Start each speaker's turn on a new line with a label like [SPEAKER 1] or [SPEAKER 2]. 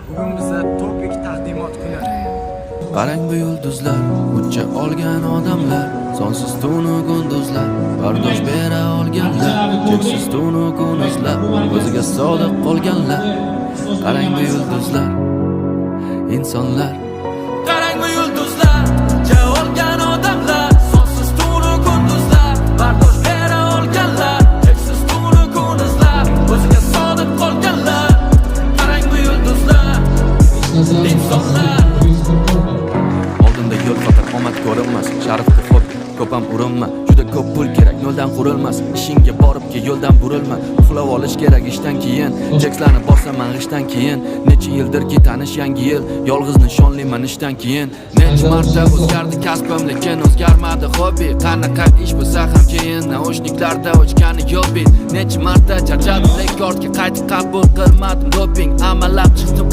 [SPEAKER 1] Bugun bizda topik taqdimot kuni.
[SPEAKER 2] Qarang bu yulduzlar, ucha olgan odamlar, sonsiz tunu kunduzlar, bardosh bera olganlar, cheksiz tunu kunuzlar, o'ziga sodiq qolganlar. Qarang bu yulduzlar, insonlar. Qarang bu yulduzlar, ucha olgan odamlar, sonsiz tunu kunduzlar, bardosh bera olganlar, cheksiz tunu kunuzlar, o'ziga sodiq qolganlar. Qarang bu yulduzlar, insonlar. Oldinda yo'l fatar omad ko'rinmas, sharafga xo'p ko'pam urinma, juda ko'p pul kerak yo'ldan qurilmas, ishingga boribki yo'ldan burilma, uxlab olish kerak ishdan keyin, chekslarni bosaman g'ishdan keyin, necha yildirki tanish yangi yil, yolg'iz nishonliman ishdan keyin, necha marta o'zgardi kasbim lekin o'zgarmadi hobbi, qanaqa ish bo'lsa ham keyin naushniklarda o'chgani yo'q bit, necha marta charchadim rekordga qaytib qabul qilmadim doping, amallab chiqdim